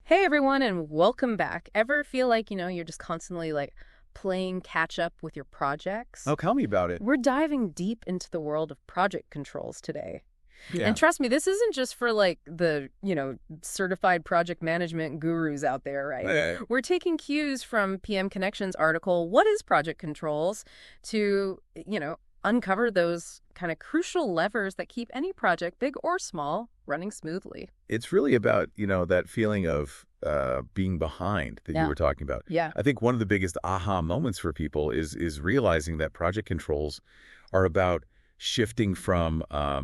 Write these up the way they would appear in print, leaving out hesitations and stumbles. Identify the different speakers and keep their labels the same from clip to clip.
Speaker 1: Hey everyone, and welcome back. Ever feel like, you're just constantly playing catch up with your projects?
Speaker 2: Oh, tell me about it.
Speaker 1: We're diving deep into the world of project controls today.
Speaker 2: Yeah.
Speaker 1: And trust me, this isn't just for the, certified project management gurus out there, right? We're taking cues from PM Connection's article, What is Project Controls, to, uncover those kind of crucial levers that keep any project, big or small, running smoothly.
Speaker 2: It's really about, that feeling of being behind that you were talking about.
Speaker 1: Yeah.
Speaker 2: I think one of the biggest aha moments for people is realizing that project controls are about shifting from, a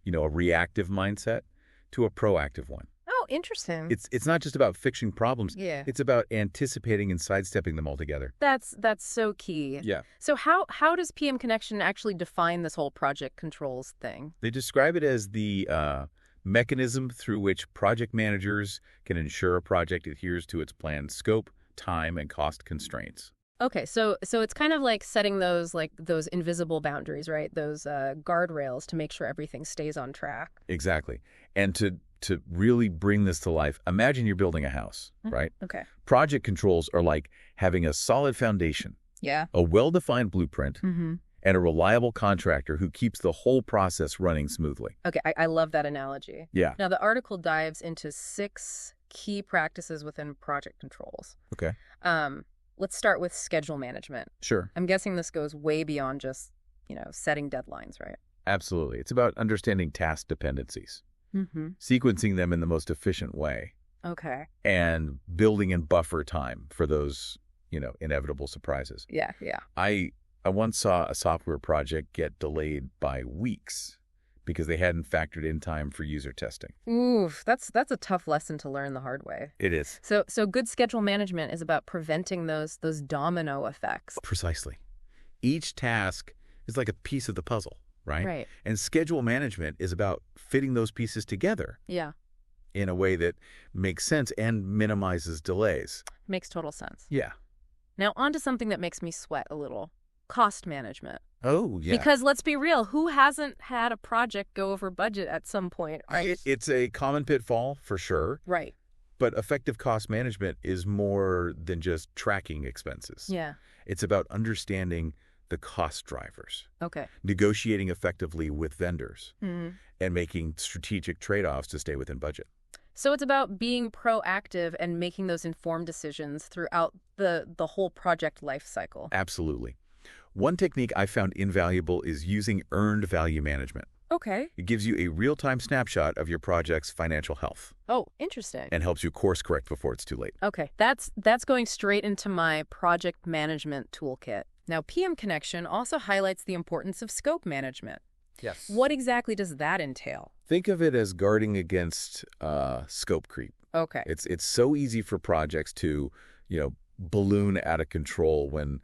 Speaker 2: reactive mindset to a proactive one.
Speaker 1: Oh, interesting.
Speaker 2: It's not just about fixing problems.
Speaker 1: Yeah.
Speaker 2: It's about anticipating and sidestepping them altogether.
Speaker 1: That's so key.
Speaker 2: Yeah.
Speaker 1: So how does PM Connection actually define this whole project controls thing?
Speaker 2: They describe it as the mechanism through which project managers can ensure a project adheres to its planned scope, time, and cost constraints.
Speaker 1: Okay, so it's kind of like setting those invisible boundaries, right? Those guardrails to make sure everything stays on track.
Speaker 2: Exactly. And to really bring this to life, imagine you're building a house, right?
Speaker 1: Okay.
Speaker 2: Project controls are like having a solid foundation,
Speaker 1: Yeah.
Speaker 2: a well-defined blueprint,
Speaker 1: Mm-hmm.
Speaker 2: and a reliable contractor who keeps the whole process running smoothly.
Speaker 1: Okay, I love that analogy.
Speaker 2: Yeah.
Speaker 1: Now, the article dives into 6 key practices within project controls.
Speaker 2: Okay.
Speaker 1: Let's start with schedule management.
Speaker 2: Sure.
Speaker 1: I'm guessing this goes way beyond just, setting deadlines, right?
Speaker 2: Absolutely. It's about understanding task dependencies,
Speaker 1: Mm-hmm.
Speaker 2: sequencing them in the most efficient way,
Speaker 1: Okay.
Speaker 2: and building in buffer time for those, inevitable surprises.
Speaker 1: Yeah.
Speaker 2: I once saw a software project get delayed by weeks because they hadn't factored in time for user testing.
Speaker 1: Oof, that's a tough lesson to learn the hard way.
Speaker 2: It is.
Speaker 1: So good schedule management is about preventing those domino effects.
Speaker 2: Precisely. Each task is like a piece of the puzzle, right?
Speaker 1: Right.
Speaker 2: And schedule management is about fitting those pieces together
Speaker 1: Yeah.
Speaker 2: in a way that makes sense and minimizes delays.
Speaker 1: Makes total sense.
Speaker 2: Yeah.
Speaker 1: Now on to something that makes me sweat a little. Cost management.
Speaker 2: Oh, yeah.
Speaker 1: Because let's be real, who hasn't had a project go over budget at some point, right?
Speaker 2: It's a common pitfall for sure,
Speaker 1: Right.
Speaker 2: but effective cost management is more than just tracking expenses.
Speaker 1: Yeah.
Speaker 2: It's about understanding the cost drivers,
Speaker 1: Okay.
Speaker 2: negotiating effectively with vendors,
Speaker 1: Mm-hmm.
Speaker 2: and making strategic trade-offs to stay within budget.
Speaker 1: So it's about being proactive and making those informed decisions throughout the whole project life cycle.
Speaker 2: Absolutely. One technique I found invaluable is using earned value management.
Speaker 1: Okay.
Speaker 2: It gives you a real-time snapshot of your project's financial health
Speaker 1: Oh, interesting.
Speaker 2: and helps you course correct before it's too late.
Speaker 1: Okay, that's going straight into my project management toolkit. Now, PM Connection also highlights the importance of scope management.
Speaker 2: Yes.
Speaker 1: What exactly does that entail?
Speaker 2: Think of it as guarding against scope creep.
Speaker 1: Okay.
Speaker 2: It's so easy for projects to, balloon out of control when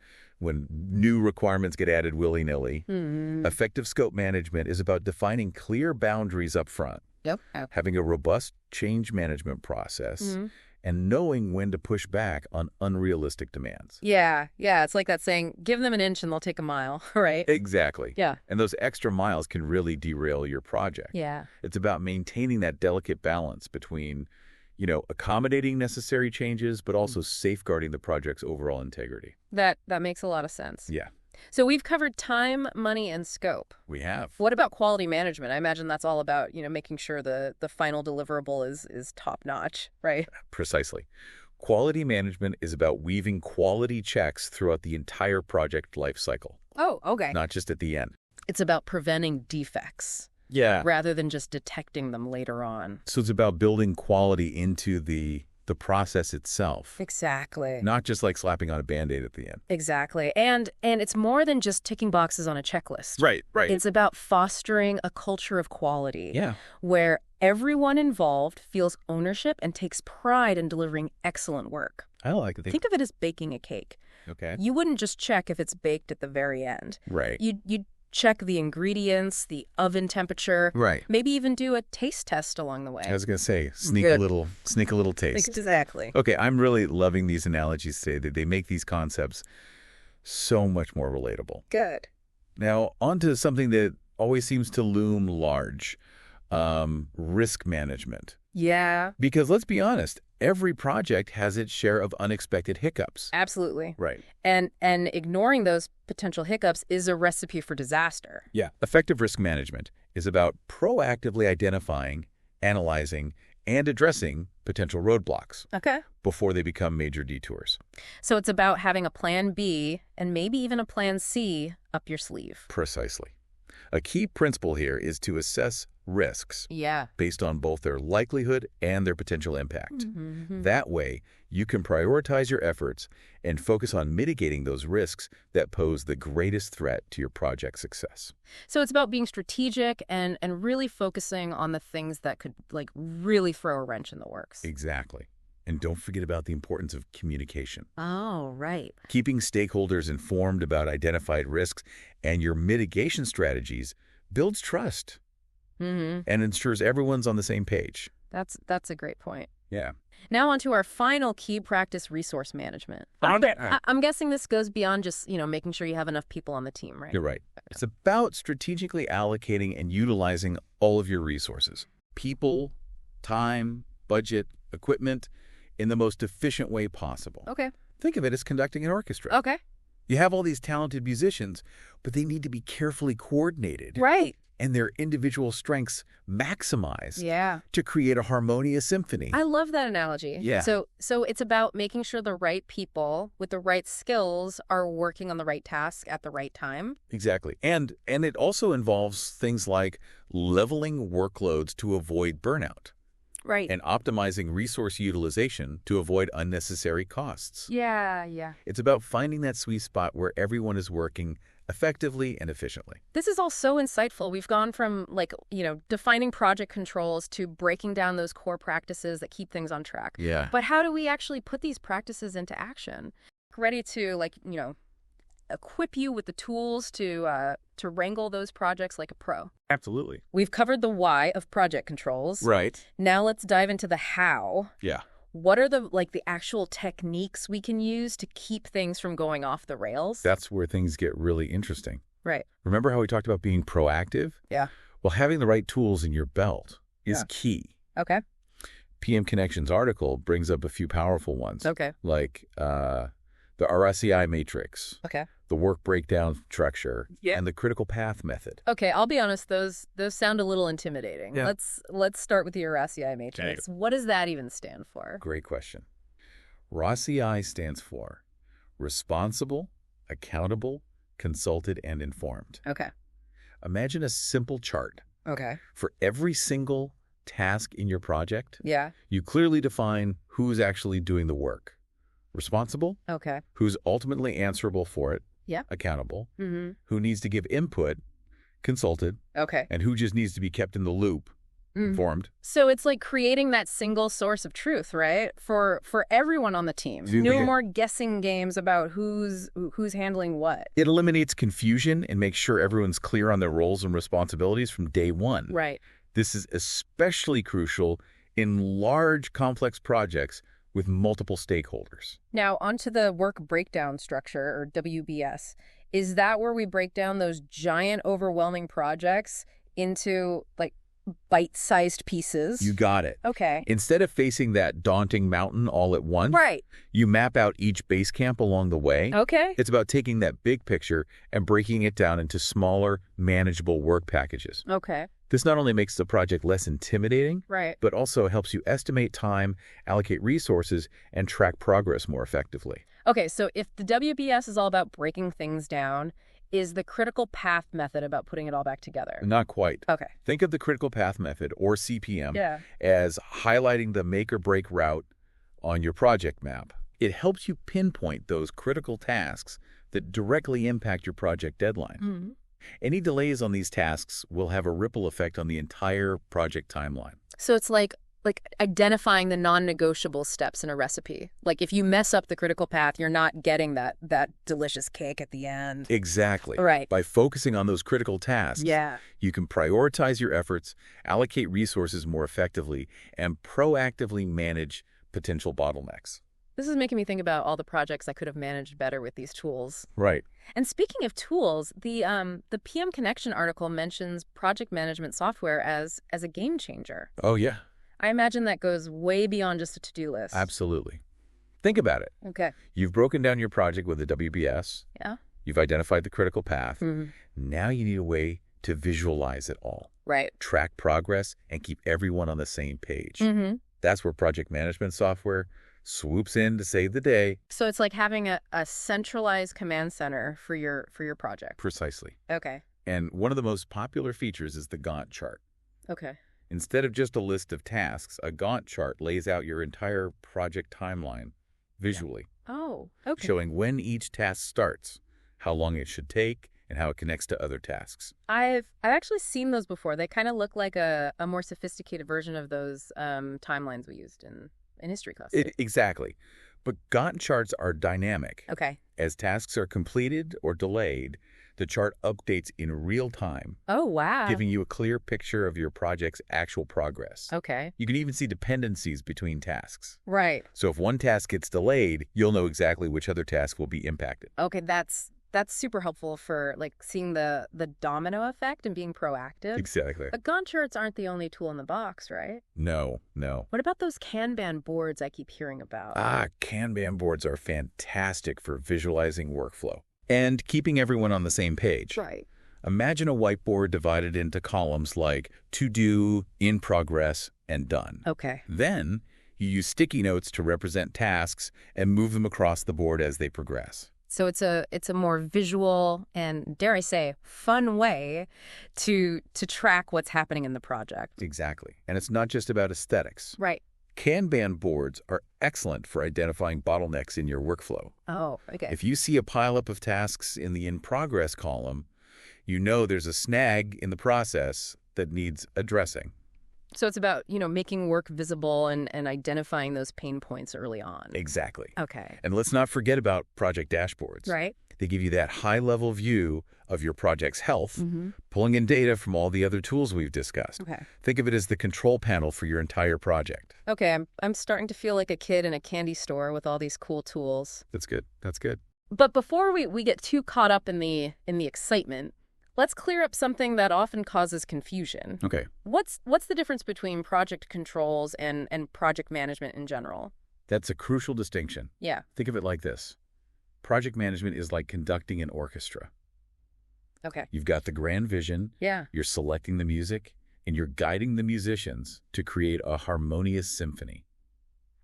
Speaker 2: new requirements get added willy-nilly.
Speaker 1: Mm-hmm.
Speaker 2: Effective scope management is about defining clear boundaries up front,
Speaker 1: Yep.
Speaker 2: having a robust change management process,
Speaker 1: Mm-hmm.
Speaker 2: and knowing when to push back on unrealistic demands.
Speaker 1: Yeah. It's like that saying, give them an inch and they'll take a mile, right?
Speaker 2: Exactly.
Speaker 1: Yeah.
Speaker 2: And those extra miles can really derail your project.
Speaker 1: Yeah.
Speaker 2: It's about maintaining that delicate balance between, accommodating necessary changes, but also safeguarding the project's overall integrity.
Speaker 1: That makes a lot of sense.
Speaker 2: Yeah,
Speaker 1: So we've covered time, money, and scope.
Speaker 2: we have.
Speaker 1: What about quality management? I imagine that's all about, making sure the final deliverable is top-notch, right?
Speaker 2: Precisely. Quality management is about weaving quality checks throughout the entire project life cycle,
Speaker 1: Oh, okay.
Speaker 2: not just at the end.
Speaker 1: It's about preventing defects
Speaker 2: Yeah.
Speaker 1: rather than just detecting them later on.
Speaker 2: So it's about building quality into the process itself,
Speaker 1: Exactly.
Speaker 2: not just like slapping on a Band-Aid at the end.
Speaker 1: Exactly. And it's more than just ticking boxes on a checklist.
Speaker 2: Right.
Speaker 1: It's about fostering a culture of quality
Speaker 2: Yeah.
Speaker 1: where everyone involved feels ownership and takes pride in delivering excellent work.
Speaker 2: I like to
Speaker 1: Think of it as baking a cake.
Speaker 2: Okay.
Speaker 1: You wouldn't just check if it's baked at the very end.
Speaker 2: Right.
Speaker 1: You'd check the ingredients, the oven temperature,
Speaker 2: Right.
Speaker 1: maybe even do a taste test along the way.
Speaker 2: I was going to say, sneak
Speaker 1: Good.
Speaker 2: a little taste.
Speaker 1: Exactly.
Speaker 2: Okay, I'm really loving these analogies today. That they make these concepts so much more relatable.
Speaker 1: Good.
Speaker 2: Now, on to something that always seems to loom large, risk management.
Speaker 1: Yeah.
Speaker 2: Because let's be honest, every project has its share of unexpected hiccups.
Speaker 1: Absolutely.
Speaker 2: Right.
Speaker 1: And ignoring those potential hiccups is a recipe for disaster.
Speaker 2: Yeah. Effective risk management is about proactively identifying, analyzing, and addressing potential roadblocks
Speaker 1: Okay.
Speaker 2: before they become major detours.
Speaker 1: So it's about having a plan B and maybe even a plan C up your sleeve.
Speaker 2: Precisely. A key principle here is to assess risks
Speaker 1: Yeah.
Speaker 2: based on both their likelihood and their potential impact.
Speaker 1: Mm-hmm.
Speaker 2: That way, you can prioritize your efforts and focus on mitigating those risks that pose the greatest threat to your project's success.
Speaker 1: So it's about being strategic and really focusing on the things that could like really throw a wrench in the works.
Speaker 2: Exactly. And don't forget about the importance of communication.
Speaker 1: Oh, right.
Speaker 2: Keeping stakeholders informed about identified risks and your mitigation strategies builds trust
Speaker 1: Mm-hmm.
Speaker 2: and ensures everyone's on the same page.
Speaker 1: That's a great point.
Speaker 2: Yeah.
Speaker 1: Now on to our final key practice, resource management. I'm guessing this goes beyond just, making sure you have enough people on the team, right?
Speaker 2: You're right. It's about strategically allocating and utilizing all of your resources. People, time, budget, equipment, in the most efficient way possible.
Speaker 1: Okay.
Speaker 2: Think of it as conducting an orchestra.
Speaker 1: Okay.
Speaker 2: You have all these talented musicians, but they need to be carefully coordinated.
Speaker 1: Right.
Speaker 2: And their individual strengths maximized
Speaker 1: Yeah.
Speaker 2: to create a harmonious symphony.
Speaker 1: I love that analogy.
Speaker 2: Yeah.
Speaker 1: So it's about making sure the right people with the right skills are working on the right task at the right time.
Speaker 2: Exactly. And it also involves things like leveling workloads to avoid burnout.
Speaker 1: Right.
Speaker 2: And optimizing resource utilization to avoid unnecessary costs.
Speaker 1: Yeah.
Speaker 2: It's about finding that sweet spot where everyone is working effectively and efficiently.
Speaker 1: This is all so insightful. We've gone from defining project controls to breaking down those core practices that keep things on track.
Speaker 2: Yeah.
Speaker 1: But how do we actually put these practices into action? Ready to equip you with the tools to wrangle those projects like a pro.
Speaker 2: Absolutely.
Speaker 1: We've covered the why of project controls.
Speaker 2: Right.
Speaker 1: Now let's dive into the how.
Speaker 2: Yeah.
Speaker 1: What are the actual techniques we can use to keep things from going off the rails?
Speaker 2: That's where things get really interesting.
Speaker 1: Right.
Speaker 2: Remember how we talked about being proactive?
Speaker 1: Yeah.
Speaker 2: Well, having the right tools in your belt is key.
Speaker 1: Okay.
Speaker 2: PM Connections article brings up a few powerful ones.
Speaker 1: Okay.
Speaker 2: Like the RSCI matrix.
Speaker 1: Okay.
Speaker 2: The work breakdown structure,
Speaker 1: Yeah.
Speaker 2: and the critical path method.
Speaker 1: Okay, I'll be honest, those sound a little intimidating.
Speaker 2: Yeah.
Speaker 1: Let's start with the RSCI matrix. What does that even stand for?
Speaker 2: Great question. RSCI stands for responsible, accountable, consulted, and informed.
Speaker 1: Okay.
Speaker 2: Imagine a simple chart.
Speaker 1: Okay.
Speaker 2: For every single task in your project,
Speaker 1: Yeah.
Speaker 2: you clearly define who's actually doing the work. Responsible,
Speaker 1: Okay.
Speaker 2: who's ultimately answerable for it.
Speaker 1: Yeah.
Speaker 2: Accountable,
Speaker 1: Mm-hmm.
Speaker 2: who needs to give input, consulted,
Speaker 1: Okay.
Speaker 2: and who just needs to be kept in the loop, informed.
Speaker 1: So it's like creating that single source of truth, right? For everyone on the team. No more guessing games about who's handling what.
Speaker 2: It eliminates confusion and makes sure everyone's clear on their roles and responsibilities from day one.
Speaker 1: Right.
Speaker 2: This is especially crucial in large, complex projects with multiple stakeholders.
Speaker 1: Now, onto the work breakdown structure, or WBS. Is that where we break down those giant, overwhelming projects into, bite-sized pieces?
Speaker 2: You got it.
Speaker 1: Okay.
Speaker 2: Instead of facing that daunting mountain all at once,
Speaker 1: Right.
Speaker 2: you map out each base camp along the way.
Speaker 1: Okay.
Speaker 2: It's about taking that big picture and breaking it down into smaller, manageable work packages.
Speaker 1: Okay.
Speaker 2: This not only makes the project less intimidating,
Speaker 1: Right.
Speaker 2: but also helps you estimate time, allocate resources, and track progress more effectively.
Speaker 1: Okay, so if the WBS is all about breaking things down, is the critical path method about putting it all back together?
Speaker 2: Not quite.
Speaker 1: Okay.
Speaker 2: Think of the critical path method, or CPM,
Speaker 1: Yeah.
Speaker 2: as highlighting the make or break route on your project map. It helps you pinpoint those critical tasks that directly impact your project deadline.
Speaker 1: Mm-hmm.
Speaker 2: Any delays on these tasks will have a ripple effect on the entire project timeline.
Speaker 1: So it's like identifying the non-negotiable steps in a recipe. Like if you mess up the critical path, you're not getting that delicious cake at the end.
Speaker 2: Exactly.
Speaker 1: Right.
Speaker 2: By focusing on those critical tasks,
Speaker 1: Yeah.
Speaker 2: you can prioritize your efforts, allocate resources more effectively, and proactively manage potential bottlenecks.
Speaker 1: This is making me think about all the projects I could have managed better with these tools.
Speaker 2: Right.
Speaker 1: And speaking of tools, the PM Connection article mentions project management software as a game changer.
Speaker 2: Oh, yeah.
Speaker 1: I imagine that goes way beyond just a to-do list.
Speaker 2: Absolutely. Think about it.
Speaker 1: Okay.
Speaker 2: You've broken down your project with a WBS.
Speaker 1: Yeah.
Speaker 2: You've identified the critical path.
Speaker 1: Mm-hmm.
Speaker 2: Now you need a way to visualize it all.
Speaker 1: Right.
Speaker 2: Track progress and keep everyone on the same page.
Speaker 1: Mm-hmm.
Speaker 2: That's where project management software swoops in to save the day.
Speaker 1: So it's like having a centralized command center for your project.
Speaker 2: Precisely.
Speaker 1: Okay.
Speaker 2: And one of the most popular features is the Gantt chart.
Speaker 1: Okay.
Speaker 2: Instead of just a list of tasks, a Gantt chart lays out your entire project timeline visually,
Speaker 1: Oh, okay.
Speaker 2: showing when each task starts, how long it should take, and how it connects to other tasks.
Speaker 1: I've actually seen those before. They kind of look like a more sophisticated version of those timelines we used in history class.
Speaker 2: Exactly. But Gantt charts are dynamic.
Speaker 1: Okay.
Speaker 2: As tasks are completed or delayed, the chart updates in real time,
Speaker 1: Oh, wow.
Speaker 2: giving you a clear picture of your project's actual progress.
Speaker 1: Okay.
Speaker 2: You can even see dependencies between tasks.
Speaker 1: Right.
Speaker 2: So if one task gets delayed, you'll know exactly which other task will be impacted.
Speaker 1: Okay, that's super helpful for like seeing the domino effect and being proactive.
Speaker 2: Exactly.
Speaker 1: But Gantt charts aren't the only tool in the box, right?
Speaker 2: No.
Speaker 1: What about those Kanban boards I keep hearing about?
Speaker 2: Kanban boards are fantastic for visualizing workflow and keeping everyone on the same page.
Speaker 1: Right.
Speaker 2: Imagine a whiteboard divided into columns like to do, in progress, and done.
Speaker 1: Okay.
Speaker 2: Then you use sticky notes to represent tasks and move them across the board as they progress.
Speaker 1: So it's a more visual and, dare I say, fun way to track what's happening in the project.
Speaker 2: Exactly. And it's not just about aesthetics.
Speaker 1: Right.
Speaker 2: Kanban boards are excellent for identifying bottlenecks in your workflow.
Speaker 1: Oh, okay.
Speaker 2: If you see a pileup of tasks in the in-progress column, you know there's a snag in the process that needs addressing.
Speaker 1: So it's about, making work visible and identifying those pain points early on.
Speaker 2: Exactly.
Speaker 1: Okay.
Speaker 2: And let's not forget about project dashboards.
Speaker 1: Right.
Speaker 2: They give you that high-level view of your project's health, pulling in data from all the other tools we've discussed.
Speaker 1: Okay.
Speaker 2: Think of it as the control panel for your entire project.
Speaker 1: Okay, I'm starting to feel like a kid in a candy store with all these cool tools.
Speaker 2: That's good. That's good.
Speaker 1: But before we get too caught up in the excitement, let's clear up something that often causes confusion.
Speaker 2: Okay.
Speaker 1: What's the difference between project controls and project management in general?
Speaker 2: That's a crucial distinction.
Speaker 1: Yeah.
Speaker 2: Think of it like this. Project management is like conducting an orchestra.
Speaker 1: Okay.
Speaker 2: You've got the grand vision,
Speaker 1: Yeah.
Speaker 2: you're selecting the music, and you're guiding the musicians to create a harmonious symphony.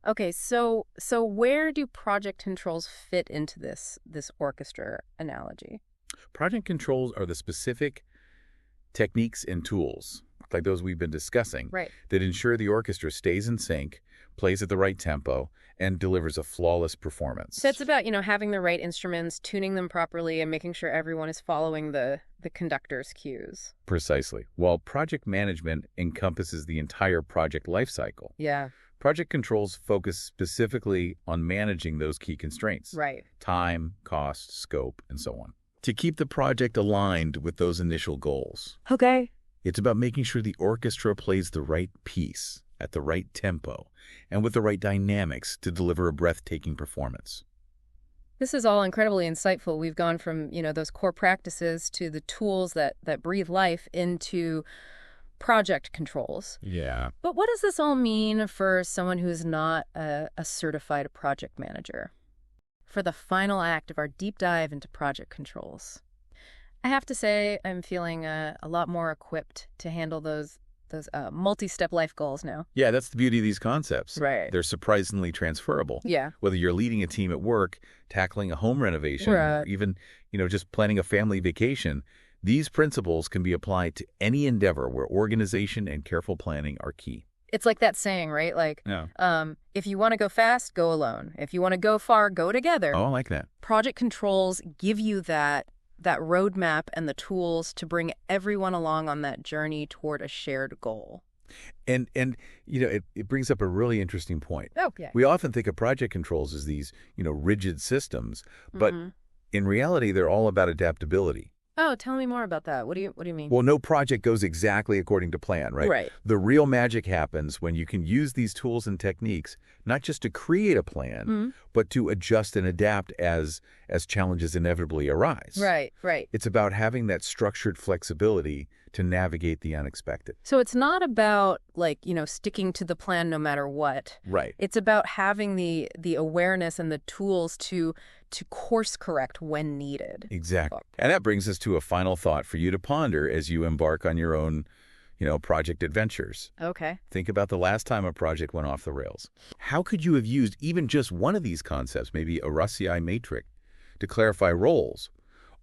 Speaker 1: Okay, so where do project controls fit into this orchestra analogy?
Speaker 2: Project controls are the specific techniques and tools, like those we've been discussing,
Speaker 1: Right.
Speaker 2: that ensure the orchestra stays in sync, plays at the right tempo, and delivers a flawless performance.
Speaker 1: So it's about, having the right instruments, tuning them properly, and making sure everyone is following the conductor's cues.
Speaker 2: Precisely. While project management encompasses the entire project lifecycle,
Speaker 1: Yeah.
Speaker 2: project controls focus specifically on managing those key constraints.
Speaker 1: Right.
Speaker 2: Time, cost, scope, and so on. To keep the project aligned with those initial goals.
Speaker 1: Okay.
Speaker 2: It's about making sure the orchestra plays the right piece at the right tempo and with the right dynamics to deliver a breathtaking performance.
Speaker 1: This is all incredibly insightful. We've gone from, those core practices to the tools that breathe life into project controls.
Speaker 2: Yeah.
Speaker 1: But what does this all mean for someone who's not a certified project manager? For the final act of our deep dive into project controls, I have to say I'm feeling a lot more equipped to handle those multi-step life goals now.
Speaker 2: Yeah, that's the beauty of these concepts.
Speaker 1: Right.
Speaker 2: They're surprisingly transferable.
Speaker 1: Yeah.
Speaker 2: Whether you're leading a team at work, tackling a home renovation,
Speaker 1: Right.
Speaker 2: or even, just planning a family vacation, these principles can be applied to any endeavor where organization and careful planning are key.
Speaker 1: It's like that saying, right? Like, if you want to go fast, go alone. If you want to go far, go together.
Speaker 2: Oh, I like that.
Speaker 1: Project controls give you that roadmap and the tools to bring everyone along on that journey toward a shared goal.
Speaker 2: And it brings up a really interesting point.
Speaker 1: Okay.
Speaker 2: We often think of project controls as these, rigid systems, but in reality, they're all about adaptability.
Speaker 1: Oh, tell me more about that. What do you mean?
Speaker 2: Well, no project goes exactly according to plan, right?
Speaker 1: Right.
Speaker 2: The real magic happens when you can use these tools and techniques not just to create a plan, but to adjust and adapt as challenges inevitably arise.
Speaker 1: Right.
Speaker 2: It's about having that structured flexibility to navigate the unexpected.
Speaker 1: So it's not about, like, sticking to the plan no matter what.
Speaker 2: Right.
Speaker 1: It's about having the awareness and the tools to course correct when needed.
Speaker 2: Exactly. And that brings us to a final thought for you to ponder as you embark on your own, project adventures.
Speaker 1: Okay.
Speaker 2: Think about the last time a project went off the rails. How could you have used even just one of these concepts, maybe a RUSCI matrix, to clarify roles,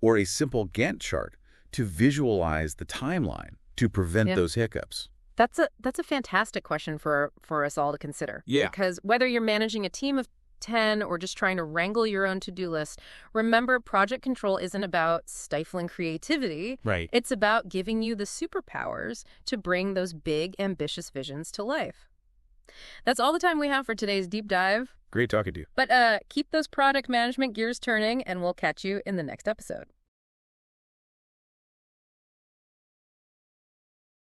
Speaker 2: or a simple Gantt chart to visualize the timeline to prevent those hiccups?
Speaker 1: That's a fantastic question for us all to consider.
Speaker 2: Yeah.
Speaker 1: Because whether you're managing a team of 10 or just trying to wrangle your own to-do list, remember, project control isn't about stifling creativity.
Speaker 2: Right.
Speaker 1: It's about giving you the superpowers to bring those big, ambitious visions to life. That's all the time we have for today's deep dive.
Speaker 2: Great talking to you.
Speaker 1: But keep those product management gears turning, and we'll catch you in the next episode.